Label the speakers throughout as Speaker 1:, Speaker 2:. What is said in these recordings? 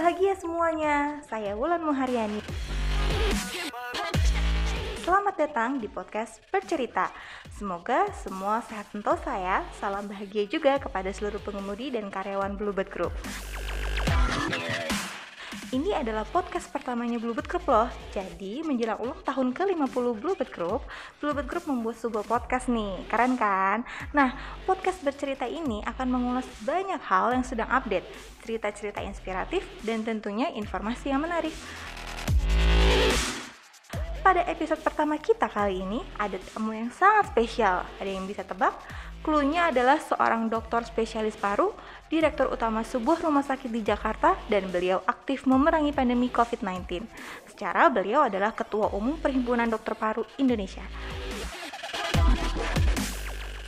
Speaker 1: bahagia semuanya, saya Wulan Muharyani. Selamat datang di podcast Bercerita. Semoga semua sehat sentosa ya. Salam bahagia juga kepada seluruh pengemudi dan karyawan Bluebird Group. Ini adalah podcast pertamanya Bluebird Group loh. Jadi menjelang ulang tahun ke-50 Bluebird Group membuat sebuah podcast nih. Keren kan? Nah, podcast Bercerita ini akan mengulas banyak hal yang sedang update, cerita-cerita inspiratif, dan tentunya informasi yang menarik. Pada episode pertama kita kali ini, ada tamu yang sangat spesial. Ada yang bisa tebak? Cluenya adalah seorang dokter spesialis paru, direktur utama sebuah rumah sakit di Jakarta, dan beliau aktif memerangi pandemi COVID-19. Secara beliau adalah Ketua Umum Perhimpunan Dokter Paru Indonesia.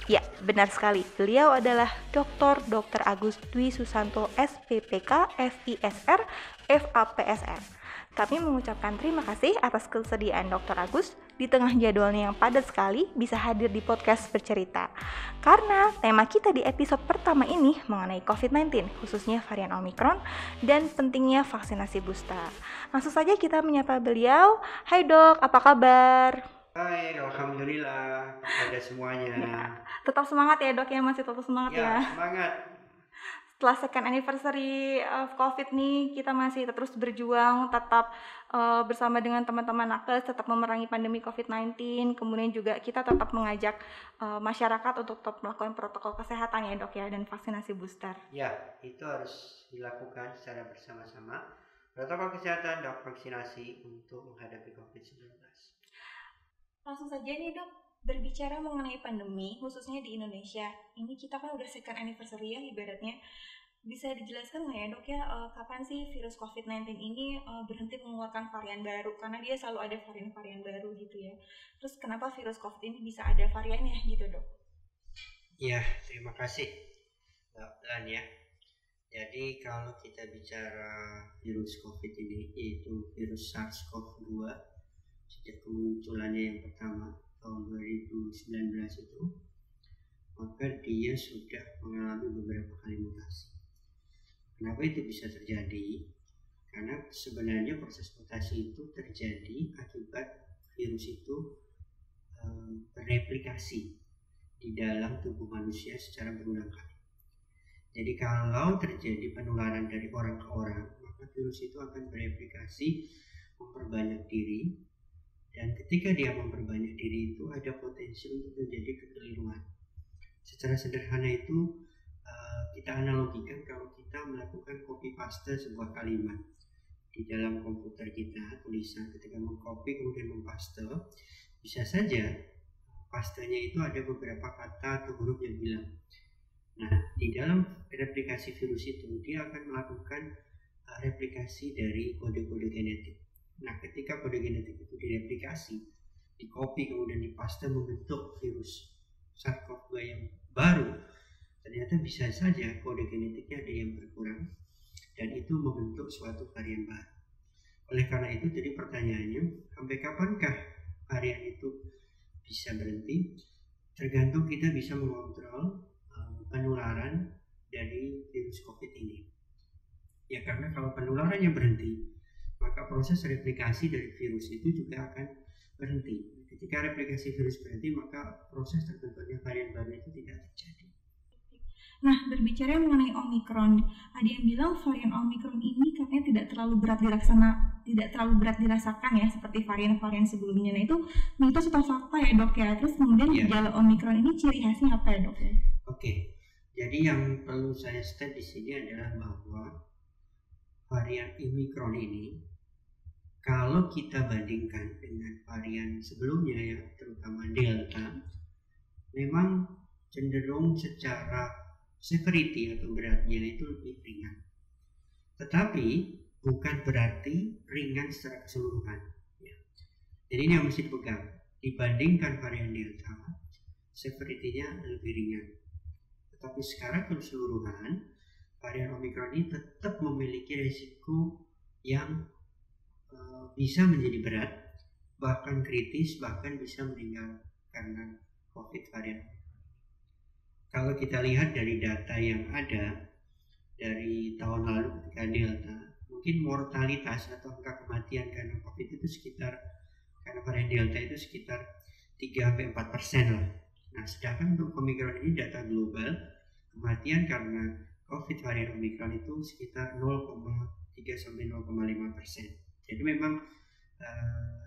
Speaker 1: Ya, benar sekali. Beliau adalah Dr. Agus Dwi Susanto SPPK, FISR, FAPSR. Kami mengucapkan terima kasih atas kesediaan Dr. Agus di tengah jadwalnya yang padat sekali bisa hadir di podcast Bercerita. Karena tema kita di episode pertama ini mengenai COVID-19, khususnya varian Omicron dan pentingnya vaksinasi booster. Langsung saja kita menyapa beliau. Hai Dok, apa kabar?
Speaker 2: Hai, alhamdulillah kepada semuanya.
Speaker 1: Ya, tetap semangat ya Dok ya, masih tetap semangat ya.
Speaker 2: Semangat.
Speaker 1: Setelah second anniversary of COVID nih, kita masih terus berjuang, tetap bersama dengan teman-teman nakes, tetap memerangi pandemi COVID-19. Kemudian juga kita tetap mengajak masyarakat untuk tetap melakukan protokol kesehatan ya Dok ya, dan vaksinasi booster.
Speaker 2: Ya, itu harus dilakukan secara bersama-sama. Protokol kesehatan dan vaksinasi untuk menghadapi COVID-19.
Speaker 1: Langsung saja nih Dok, berbicara mengenai pandemi, khususnya di Indonesia. Ini kita kan udah second anniversary ya ibaratnya. Bisa dijelaskan nggak ya Dok ya, kapan sih virus COVID-19 ini berhenti mengeluarkan varian baru? Karena dia selalu ada varian-varian baru gitu ya. Terus kenapa virus COVID ini bisa ada variannya gitu Dok?
Speaker 2: Ya, terima kasih Mbak Lan ya. Jadi kalau kita bicara virus COVID ini, yaitu virus SARS-CoV-2, sejak kemunculannya yang pertama tahun 2019 itu, maka dia sudah mengalami beberapa kali mutasi. Kenapa itu bisa terjadi? Karena sebenarnya proses mutasi itu terjadi akibat virus itu bereplikasi di dalam tubuh manusia secara berulang kali. Jadi kalau terjadi penularan dari orang ke orang, maka virus itu akan bereplikasi, memperbanyak diri, dan ketika dia memperbanyak diri itu ada potensi untuk terjadi kekeliruan. Secara sederhana itu kita analogikan kalau kita melakukan copy paste sebuah kalimat di dalam komputer kita, tulisan ketika mengcopy kemudian mempaste, bisa saja pastenya itu ada beberapa kata atau huruf yang hilang. Nah, di dalam replikasi virus itu dia akan melakukan replikasi dari kode-kode genetik. Nah, ketika kode genetik itu direplikasi, di-copy kemudian dipaste membentuk virus SARS-CoV-2 yang baru, ternyata bisa saja kode genetiknya ada yang berkurang dan itu membentuk suatu varian baru. Oleh karena itu, jadi pertanyaannya, sampai kapankah varian itu bisa berhenti? Tergantung kita bisa mengontrol penularan dari virus COVID ini. Ya, karena kalau penularannya berhenti, maka proses replikasi dari virus itu juga akan berhenti. Ketika replikasi virus berhenti, maka proses terbentuknya varian baru itu tidak terjadi.
Speaker 1: Nah, berbicara mengenai Omicron, ada yang bilang varian Omicron ini katanya tidak terlalu berat dirasakan ya seperti varian-varian sebelumnya. Nah, itu mitos atau fakta ya Dok ya? Terus kemudian gejala Omicron ini ciri khasnya apa ya Dok ya?
Speaker 2: Oke, jadi yang perlu saya state di sini adalah bahwa varian Omicron ini, kalau kita bandingkan dengan varian sebelumnya ya, terutama Delta, memang cenderung secara severity atau beratnya itu lebih ringan. Tetapi bukan berarti ringan secara keseluruhan. Ya. Jadi ini yang mesti dipegang. Dibandingkan varian Delta, severity-nya lebih ringan. Tetapi secara keseluruhan, varian Omicron ini tetap memiliki risiko yang bisa menjadi berat, bahkan kritis, bahkan bisa meninggal karena COVID varian. Kalau kita lihat dari data yang ada dari tahun lalu ketika Delta mungkin mortalitas atau angka kematian karena COVID itu sekitar, karena varian Delta itu sekitar 3-4% lah. Nah, sedangkan untuk Omicron ini data global, kematian karena COVID varian Omicron itu sekitar 0,3-0,5%. Jadi memang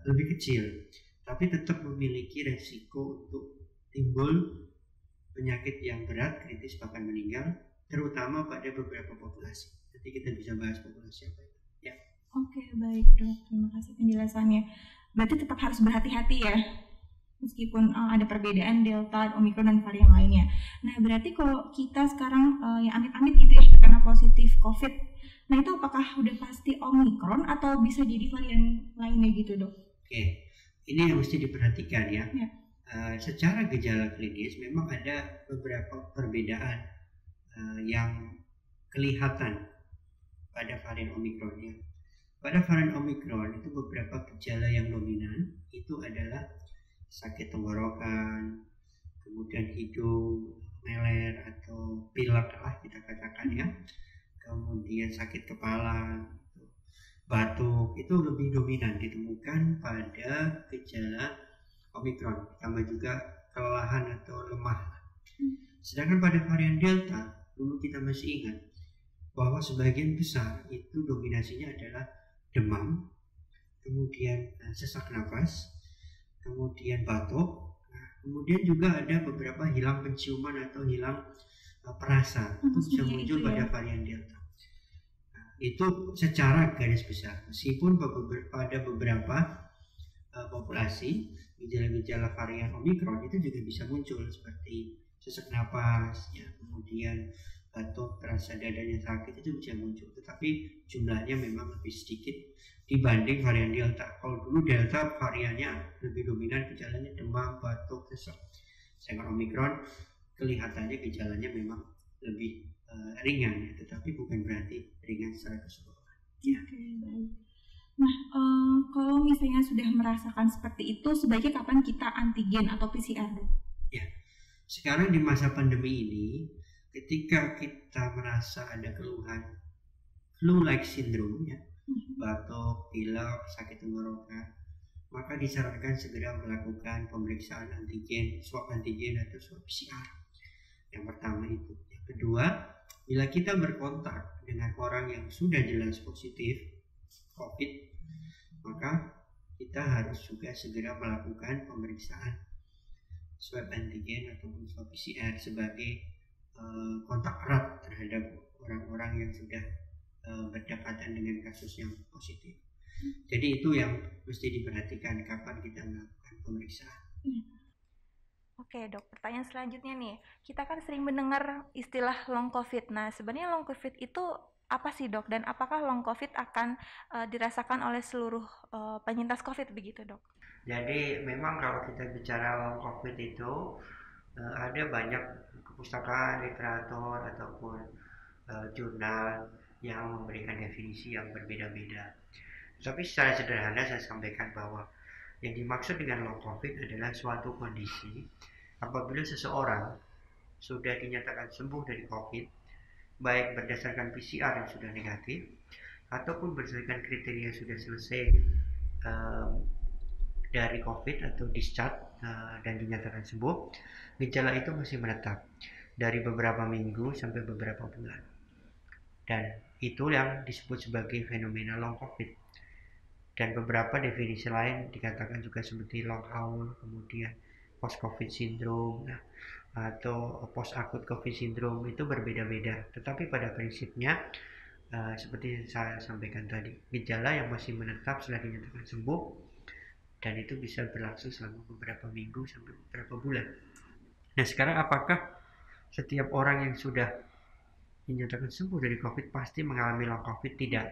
Speaker 2: lebih kecil, tapi tetap memiliki resiko untuk timbul penyakit yang berat, kritis, bahkan meninggal, terutama pada beberapa populasi. Nanti kita bisa bahas populasi apa itu. Ya.
Speaker 1: Oke, baik dok, terima kasih penjelasannya. Berarti tetap harus berhati-hati ya, meskipun ada perbedaan Delta, Omicron, dan varian lainnya. Nah, berarti kalau kita sekarang yang amit-amit gitu ya, karena positif COVID, nah itu apakah udah pasti Omicron atau bisa jadi varian lainnya gitu dok?
Speaker 2: Oke, ini yang mesti diperhatikan ya. Secara gejala klinis memang ada beberapa perbedaan yang kelihatan pada varian Omicron ya. Pada varian Omicron itu beberapa gejala yang dominan itu adalah sakit tenggorokan, kemudian hidung meler atau pilek lah kita katakan ya, kemudian sakit kepala, batuk, itu lebih dominan ditemukan pada gejala Omicron, tambah juga kelelahan atau lemah. Sedangkan pada varian Delta, dulu kita masih ingat bahwa sebagian besar itu dominasinya adalah demam, kemudian sesak nafas, kemudian batuk, kemudian juga ada beberapa hilang penciuman atau hilang perasa, itu bisa muncul pada varian Delta. Itu secara garis besar, meskipun pada beberapa populasi gejala-gejala varian Omicron itu juga bisa muncul seperti sesak napas ya, kemudian batuk, terasa dadanya sakit, itu bisa muncul, tetapi jumlahnya memang lebih sedikit dibanding varian Delta. Kalau dulu Delta variannya lebih dominan gejalanya demam, batuk, sesak, sedangkan Omicron kelihatannya gejalanya memang lebih ringan ya, tetapi bukan berarti ringan secara keseluruhan ya.
Speaker 1: Oke, baik. Nah, kalau misalnya sudah merasakan seperti itu, sebaiknya kapan kita antigen atau PCR dok?
Speaker 2: Ya, sekarang di masa pandemi ini, ketika kita merasa ada keluhan flu-like syndrome ya, batuk, pilek, sakit tenggorokan, maka disarankan segera melakukan pemeriksaan antigen, swab antigen atau swab PCR. Yang pertama itu. Yang kedua, bila kita berkontak dengan orang yang sudah jelas positif COVID, maka kita harus juga segera melakukan pemeriksaan swab antigen ataupun swab PCR sebagai kontak erat terhadap orang-orang yang sudah berdekatan dengan kasus yang positif. Jadi itu yang mesti diperhatikan kapan kita melakukan pemeriksaan.
Speaker 1: Oke dok, pertanyaan selanjutnya nih, kita kan sering mendengar istilah long COVID. Nah, sebenarnya long COVID itu apa sih dok, dan apakah long COVID akan dirasakan oleh seluruh penyintas COVID begitu dok?
Speaker 2: Jadi memang kalau kita bicara long COVID itu ada banyak perpustakaan, literatur ataupun jurnal yang memberikan definisi yang berbeda-beda. Tapi secara sederhana saya sampaikan bahwa yang dimaksud dengan long COVID adalah suatu kondisi apabila seseorang sudah dinyatakan sembuh dari COVID, baik berdasarkan PCR yang sudah negatif ataupun berdasarkan kriteria sudah selesai dari COVID atau discharge dan dinyatakan sembuh, gejala itu masih menetap dari beberapa minggu sampai beberapa bulan. Dan itu yang disebut sebagai fenomena long COVID. Dan beberapa definisi lain dikatakan juga seperti long haul, kemudian post COVID syndrome, atau post acute COVID syndrome, itu berbeda-beda. Tetapi pada prinsipnya seperti saya sampaikan tadi, gejala yang masih menetap setelah dinyatakan sembuh, dan itu bisa berlangsung selama beberapa minggu sampai beberapa bulan. Nah, sekarang apakah setiap orang yang sudah dinyatakan sembuh dari COVID pasti mengalami long COVID? Tidak.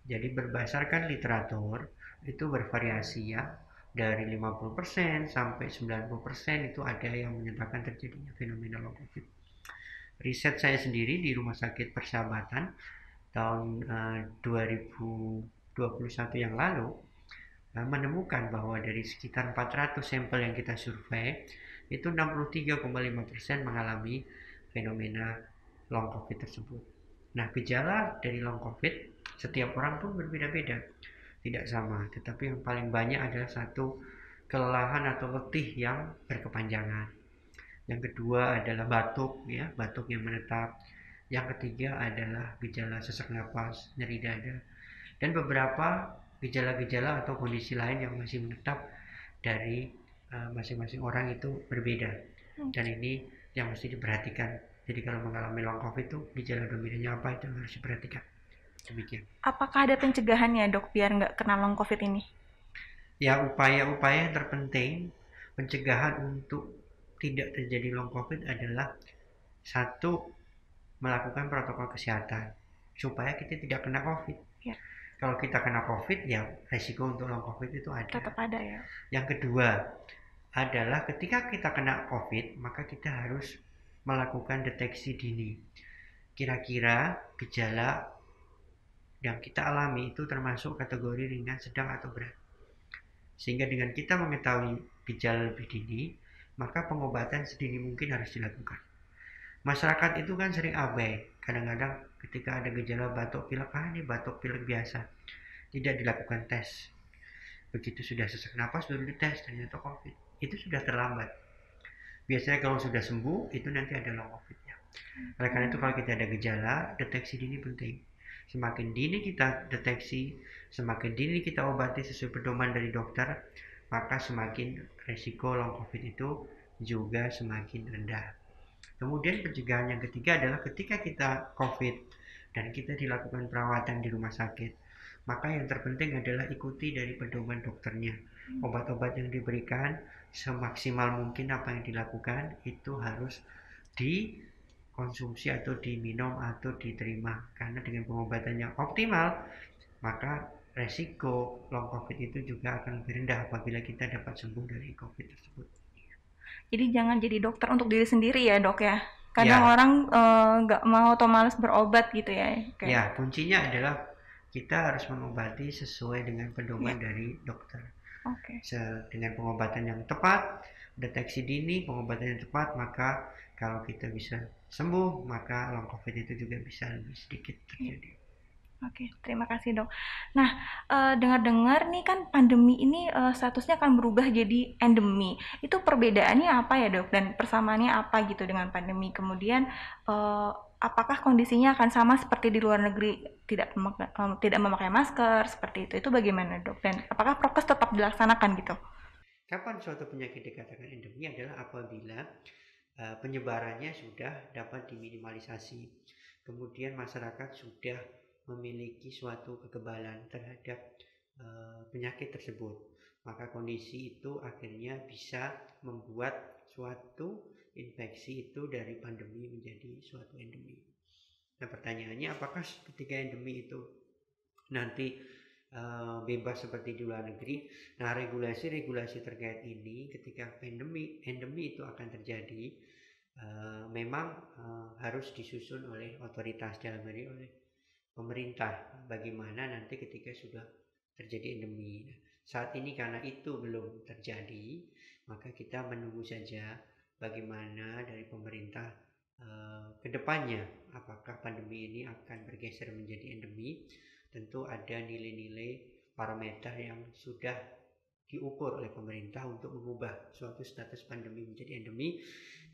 Speaker 2: Jadi berdasarkan literatur itu bervariasi ya, dari 50% sampai 90% itu ada yang menyatakan terjadinya fenomena long COVID. Riset saya sendiri di Rumah Sakit Persahabatan tahun 2021 yang lalu menemukan bahwa dari sekitar 400 sampel yang kita survei, itu 63,5% mengalami fenomena long COVID tersebut. Nah, gejala dari long COVID Setiap orang pun berbeda-beda, tidak sama. Tetapi yang paling banyak adalah satu, kelelahan atau letih yang berkepanjangan. Yang kedua adalah batuk, ya, batuk yang menetap. Yang ketiga adalah gejala sesak napas, nyeri dada, dan beberapa gejala-gejala atau kondisi lain yang masih menetap dari masing-masing orang itu berbeda. Dan ini yang mesti diperhatikan. Jadi kalau mengalami long COVID itu gejala dominannya apa, itu harus diperhatikan. Demikian.
Speaker 1: Apakah ada pencegahannya dok biar nggak kena long COVID ini?
Speaker 2: Ya, upaya-upaya yang terpenting pencegahan untuk tidak terjadi long COVID adalah satu, melakukan protokol kesehatan supaya kita tidak kena COVID.
Speaker 1: Ya.
Speaker 2: Kalau kita kena COVID, ya resiko untuk long COVID itu ada.
Speaker 1: Tetap ada ya.
Speaker 2: Yang kedua adalah ketika kita kena COVID, maka kita harus melakukan deteksi dini. Kira-kira gejala yang kita alami itu termasuk kategori ringan, sedang, atau berat. Sehingga dengan kita mengetahui gejala lebih dini, maka pengobatan sedini mungkin harus dilakukan. Masyarakat itu kan sering abai. Kadang-kadang ketika ada gejala batuk pilek, ini batuk pilek biasa, tidak dilakukan tes. Begitu sudah sesak napas baru dites, ternyata COVID. Itu sudah terlambat. Biasanya kalau sudah sembuh, itu nanti ada long COVID-nya. Oleh karena itu kalau kita ada gejala, deteksi dini penting. Semakin dini kita deteksi, semakin dini kita obati sesuai pedoman dari dokter, maka semakin resiko long COVID itu juga semakin rendah. Kemudian pencegahan yang ketiga adalah ketika kita COVID dan kita dilakukan perawatan di rumah sakit, maka yang terpenting adalah ikuti dari pedoman dokternya. Obat-obat yang diberikan semaksimal mungkin apa yang dilakukan itu harus dikonsumsi atau diminum atau diterima. Karena dengan pengobatan yang optimal, maka resiko long COVID itu juga akan lebih rendah apabila kita dapat sembuh dari COVID tersebut.
Speaker 1: Jadi jangan jadi dokter untuk diri sendiri ya dok ya. Kadang orang nggak mau atau malas berobat gitu ya.
Speaker 2: Ya, kuncinya adalah kita harus mengobati sesuai dengan pedoman dari dokter. Dengan pengobatan yang tepat, deteksi dini, pengobatan yang tepat, maka kalau kita bisa sembuh, maka long COVID itu juga bisa lebih sedikit terjadi.
Speaker 1: Oke, terima kasih dok. Nah, dengar-dengar nih kan pandemi ini statusnya akan berubah jadi endemi. Itu perbedaannya apa ya dok? Dan persamaannya apa gitu dengan pandemi? Kemudian apakah kondisinya akan sama seperti di luar negeri, tidak memakai masker seperti itu? Itu bagaimana dok? Dan apakah prokes tetap dilaksanakan gitu?
Speaker 2: Kapan suatu penyakit dikatakan endemi adalah apabila penyebarannya sudah dapat diminimalisasi. Kemudian masyarakat sudah memiliki suatu kekebalan terhadap penyakit tersebut, maka kondisi itu akhirnya bisa membuat suatu infeksi itu dari pandemi menjadi suatu endemi. Nah, pertanyaannya apakah ketika endemi itu nanti bebas seperti di luar negeri? Nah, regulasi-regulasi terkait ini ketika endemi itu akan terjadi, memang harus disusun oleh otoritas, dalam hal ini oleh pemerintah, bagaimana nanti ketika sudah terjadi endemi. Saat ini karena itu belum terjadi, maka kita menunggu saja bagaimana dari pemerintah ke depannya, apakah pandemi ini akan bergeser menjadi endemi. Tentu ada nilai-nilai parameter yang sudah diukur oleh pemerintah untuk mengubah suatu status pandemi menjadi endemi,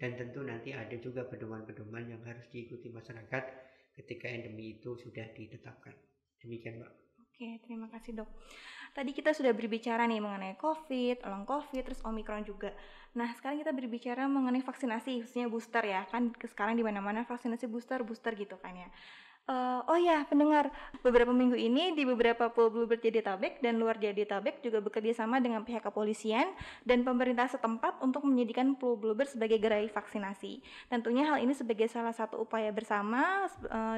Speaker 2: dan tentu nanti ada juga pedoman-pedoman yang harus diikuti masyarakat ketika endemi itu sudah ditetapkan. Demikian Mbak.
Speaker 1: Oke, terima kasih dok. Tadi kita sudah berbicara nih mengenai COVID, long COVID, terus Omicron juga. Nah, sekarang kita berbicara mengenai vaksinasi, khususnya booster ya. Kan sekarang di mana-mana vaksinasi booster gitu kan ya. Oh ya, pendengar, beberapa minggu ini di beberapa Pulau Bluebird Jadetabek dan luar Jadetabek juga bekerja sama dengan pihak kepolisian dan pemerintah setempat untuk menyediakan Pulau Bluebird sebagai gerai vaksinasi. Tentunya hal ini sebagai salah satu upaya bersama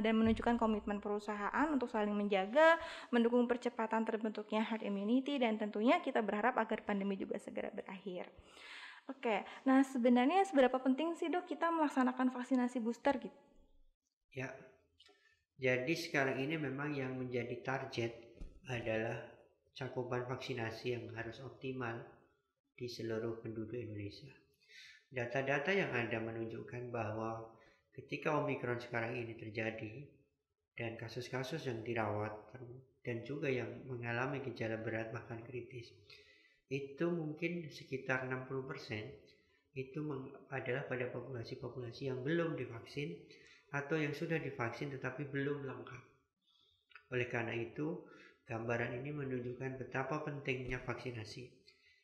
Speaker 1: dan menunjukkan komitmen perusahaan untuk saling menjaga, mendukung percepatan terbentuknya herd immunity, dan tentunya kita berharap agar pandemi juga segera berakhir. Oke, nah sebenarnya seberapa penting sih dok kita melaksanakan vaksinasi booster gitu?
Speaker 2: Ya, jadi sekarang ini memang yang menjadi target adalah cakupan vaksinasi yang harus optimal di seluruh penduduk Indonesia. Data-data yang ada menunjukkan bahwa ketika Omicron sekarang ini terjadi dan kasus-kasus yang dirawat dan juga yang mengalami gejala berat bahkan kritis, itu mungkin sekitar 60% itu adalah pada populasi-populasi yang belum divaksin atau yang sudah divaksin tetapi belum lengkap. Oleh karena itu, gambaran ini menunjukkan betapa pentingnya vaksinasi.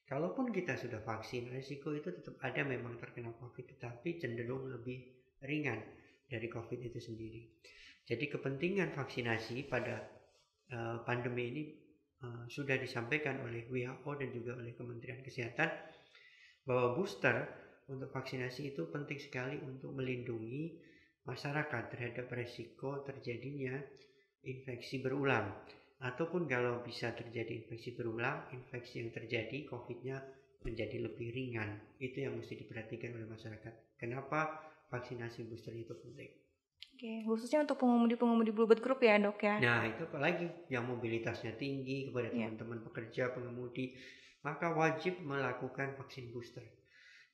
Speaker 2: Kalaupun kita sudah vaksin, risiko itu tetap ada memang terkena COVID, tetapi cenderung lebih ringan dari COVID itu sendiri. Jadi kepentingan vaksinasi pada pandemi ini sudah disampaikan oleh WHO dan juga oleh Kementerian Kesehatan bahwa booster untuk vaksinasi itu penting sekali untuk melindungi masyarakat terhadap risiko terjadinya infeksi berulang. Ataupun kalau bisa terjadi infeksi berulang, infeksi yang terjadi COVID-nya menjadi lebih ringan. Itu yang mesti diperhatikan oleh masyarakat. Kenapa vaksinasi booster itu penting?
Speaker 1: Oke, khususnya untuk pengemudi Bluebird Group ya dok ya?
Speaker 2: Nah itu apalagi yang mobilitasnya tinggi kepada teman-teman pekerja, pengemudi, maka wajib melakukan vaksin booster.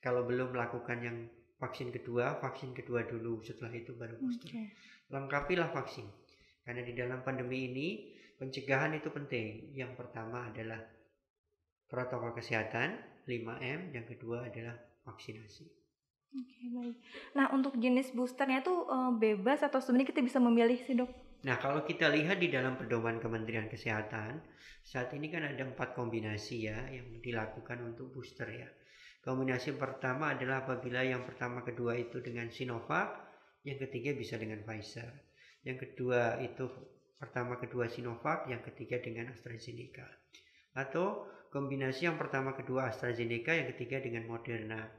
Speaker 2: Kalau belum melakukan yang vaksin kedua dulu, setelah itu baru booster. Lengkapilah vaksin. Karena di dalam pandemi ini pencegahan itu penting. Yang pertama adalah protokol kesehatan 5M, yang kedua adalah vaksinasi.
Speaker 1: Oke, baik. Nah, untuk jenis boosternya tuh bebas atau sebenarnya kita bisa memilih sih dok?
Speaker 2: Nah, kalau kita lihat di dalam pedoman Kementerian Kesehatan, saat ini kan ada 4 kombinasi ya yang dilakukan untuk booster ya. Kombinasi pertama adalah apabila yang pertama kedua itu dengan Sinovac, yang ketiga bisa dengan Pfizer. Yang kedua itu pertama kedua Sinovac, yang ketiga dengan AstraZeneca. Atau kombinasi yang pertama kedua AstraZeneca, yang ketiga dengan Moderna.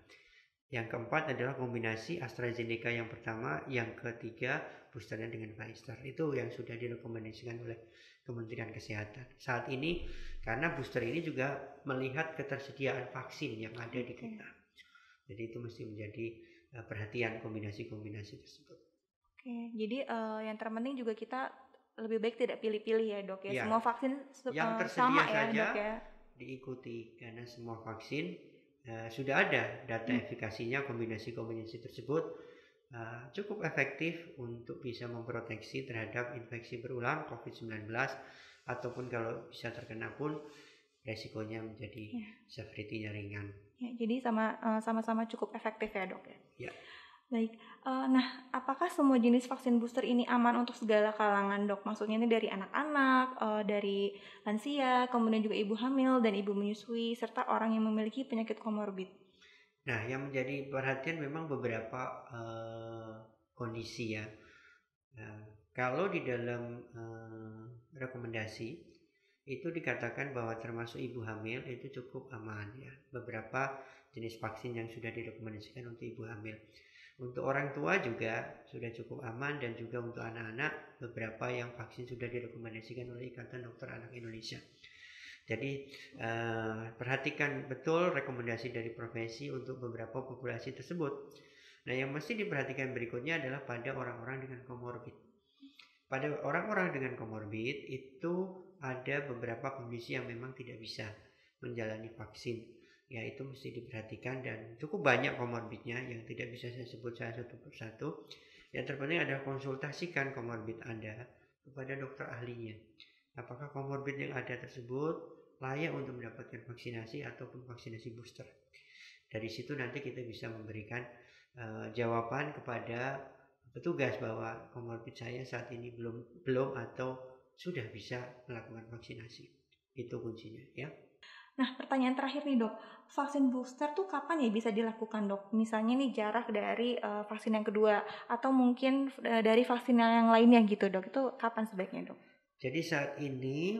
Speaker 2: Yang keempat adalah kombinasi AstraZeneca yang pertama, yang ketiga boosternya dengan Pfizer. Itu yang sudah direkomendasikan oleh Kementerian Kesehatan. Saat ini karena booster ini juga melihat ketersediaan vaksin yang ada di kita. Jadi itu mesti menjadi perhatian kombinasi-kombinasi tersebut.
Speaker 1: Oke, jadi yang terpenting juga kita lebih baik tidak pilih-pilih ya dok ya. Semua vaksin
Speaker 2: yang tersedia
Speaker 1: sama
Speaker 2: saja
Speaker 1: ya dok ya.
Speaker 2: Diikuti karena semua vaksin sudah ada data efikasinya. Kombinasi-kombinasi tersebut cukup efektif untuk bisa memproteksi terhadap infeksi berulang COVID-19 ataupun kalau bisa terkena pun resikonya menjadi severity-nya ringan.
Speaker 1: Ya, jadi sama-sama cukup efektif ya dok ya.
Speaker 2: Ya.
Speaker 1: Baik, nah apakah semua jenis vaksin booster ini aman untuk segala kalangan dok? Maksudnya ini dari anak-anak, dari lansia, kemudian juga ibu hamil dan ibu menyusui, serta orang yang memiliki penyakit komorbid.
Speaker 2: Nah, yang menjadi perhatian memang beberapa kondisi ya. Kalau di dalam rekomendasi itu dikatakan bahwa termasuk ibu hamil itu cukup aman ya. Beberapa jenis vaksin yang sudah direkomendasikan untuk ibu hamil. Untuk orang tua juga sudah cukup aman, dan juga untuk anak-anak beberapa yang vaksin sudah direkomendasikan oleh Ikatan Dokter Anak Indonesia. Jadi perhatikan betul rekomendasi dari profesi untuk beberapa populasi tersebut. Nah, yang mesti diperhatikan berikutnya adalah pada orang-orang dengan komorbid. Pada orang-orang dengan komorbid itu ada beberapa kondisi yang memang tidak bisa menjalani vaksin. Ya, itu mesti diperhatikan dan cukup banyak komorbidnya yang tidak bisa saya sebut satu persatu. Yang terpenting adalah konsultasikan komorbid Anda kepada dokter ahlinya. Apakah komorbid yang ada tersebut layak untuk mendapatkan vaksinasi ataupun vaksinasi booster. Dari situ nanti kita bisa memberikan jawaban kepada petugas bahwa komorbid saya saat ini belum atau sudah bisa melakukan vaksinasi. Itu kuncinya ya.
Speaker 1: Nah, pertanyaan terakhir nih dok, vaksin booster tuh kapan ya bisa dilakukan dok? Misalnya nih jarak dari vaksin yang kedua atau mungkin dari vaksin yang lainnya gitu dok, itu kapan sebaiknya dok?
Speaker 2: Jadi saat ini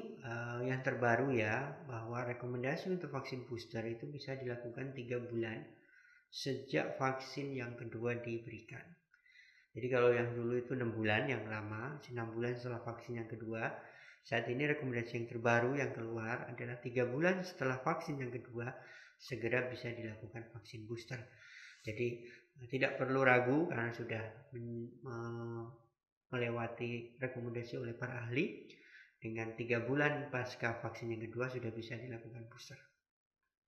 Speaker 2: yang terbaru ya, bahwa rekomendasi untuk vaksin booster itu bisa dilakukan 3 bulan sejak vaksin yang kedua diberikan. Jadi kalau yang dulu itu 6 bulan yang lama, 6 bulan setelah vaksin yang kedua. Saat ini rekomendasi yang terbaru yang keluar adalah 3 bulan setelah vaksin yang kedua segera bisa dilakukan vaksin booster. Jadi tidak perlu ragu karena sudah melewati rekomendasi oleh para ahli. Dengan 3 bulan pasca vaksin yang kedua sudah bisa dilakukan booster.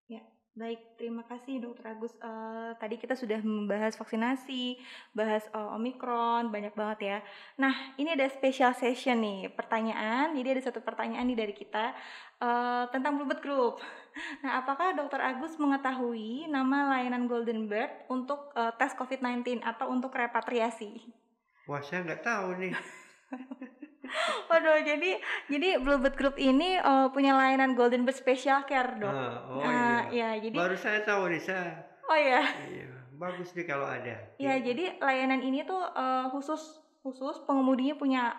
Speaker 1: Ya, Baik, terima kasih Dokter Agus. Tadi kita sudah membahas vaksinasi, bahas Omikron, banyak banget ya. Nah, ini ada special session nih, pertanyaan. Jadi ada satu pertanyaan nih dari kita tentang Bluebird Group. Nah, apakah Dokter Agus mengetahui nama layanan Golden Bird untuk tes COVID-19 atau untuk repatriasi?
Speaker 2: Wah, saya nggak tahu nih.
Speaker 1: Waduh, jadi Bluebird Group ini punya layanan Golden Bird Special Care, Dok.
Speaker 2: Oh iya.
Speaker 1: Ya, jadi
Speaker 2: Baru saya tahu nih, saya.
Speaker 1: oh ya.
Speaker 2: Iya, bagus nih kalau ada.
Speaker 1: Ya, jadi layanan ini tuh khusus pengemudinya punya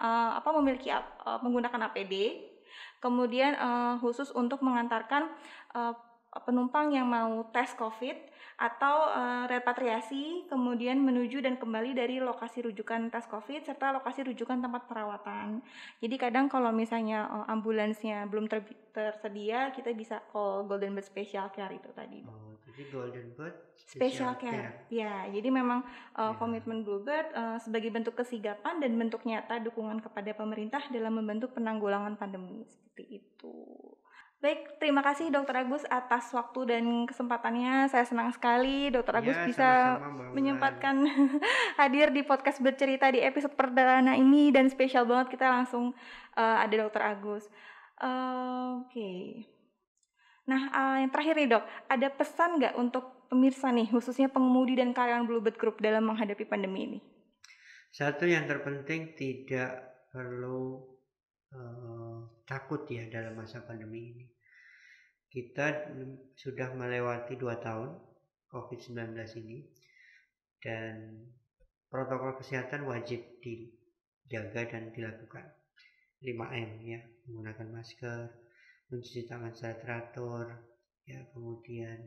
Speaker 1: memiliki menggunakan APD. Kemudian khusus untuk mengantarkan penumpang yang mau tes COVID atau repatriasi, kemudian menuju dan kembali dari lokasi rujukan tes COVID serta lokasi rujukan tempat perawatan. Jadi kadang kalau misalnya ambulansnya belum tersedia, kita bisa call Golden Bird Special Care itu tadi.
Speaker 2: Oh, jadi Golden Bird
Speaker 1: Special Care. Ya, jadi memang komitmen Bluebird sebagai bentuk kesigapan dan bentuk nyata dukungan kepada pemerintah dalam membantu penanggulangan pandemi seperti itu. Baik, terima kasih Dokter Agus atas waktu dan kesempatannya. Saya senang sekali Dokter Agus bisa menyempatkan hadir di podcast bercerita di episode perdana ini, dan spesial banget kita langsung ada Dokter Agus. Oke. Nah, yang terakhir nih Dok, ada pesan nggak untuk pemirsa nih, khususnya pengemudi dan karyawan Bluebird Group dalam menghadapi pandemi ini?
Speaker 2: Satu yang terpenting, tidak perlu takut ya dalam masa pandemi ini. Kita sudah melewati 2 tahun COVID-19 ini, dan protokol kesehatan wajib dijaga dan dilakukan. 5M ya, menggunakan masker, mencuci tangan secara teratur, ya, kemudian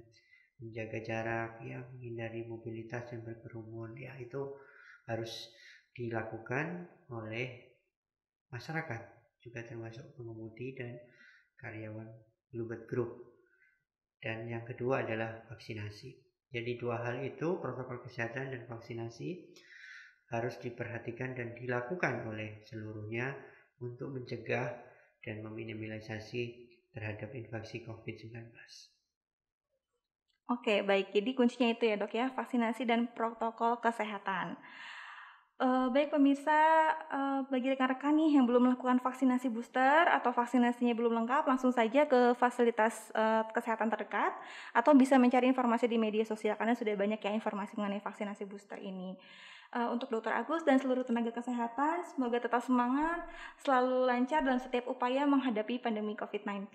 Speaker 2: menjaga jarak, ya, menghindari mobilitas dan berkerumun, ya, itu harus dilakukan oleh masyarakat, juga termasuk pengemudi dan karyawan Bluebird Group. Dan yang kedua adalah vaksinasi. Jadi dua hal itu, protokol kesehatan dan vaksinasi, harus diperhatikan dan dilakukan oleh seluruhnya untuk mencegah dan meminimalisasi terhadap infeksi COVID-19.
Speaker 1: Oke, baik. Jadi kuncinya itu ya Dok ya, vaksinasi dan protokol kesehatan. Baik pemirsa, bagi rekan-rekan nih yang belum melakukan vaksinasi booster atau vaksinasinya belum lengkap, langsung saja ke fasilitas kesehatan terdekat atau bisa mencari informasi di media sosial karena sudah banyak ya informasi mengenai vaksinasi booster ini. Untuk Dokter Agus dan seluruh tenaga kesehatan, semoga tetap semangat, selalu lancar dalam setiap upaya menghadapi pandemi COVID-19.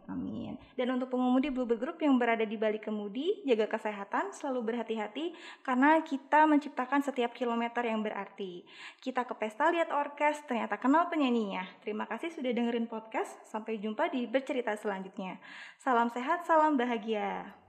Speaker 1: Amin. Dan untuk pengemudi Bluebird Group yang berada di balik kemudi, jaga kesehatan, selalu berhati-hati karena kita menciptakan setiap kilometer yang berarti. Kita ke pesta lihat orkes, ternyata kenal penyanyinya. Terima kasih sudah dengerin podcast. Sampai jumpa di bercerita selanjutnya. Salam sehat, salam bahagia.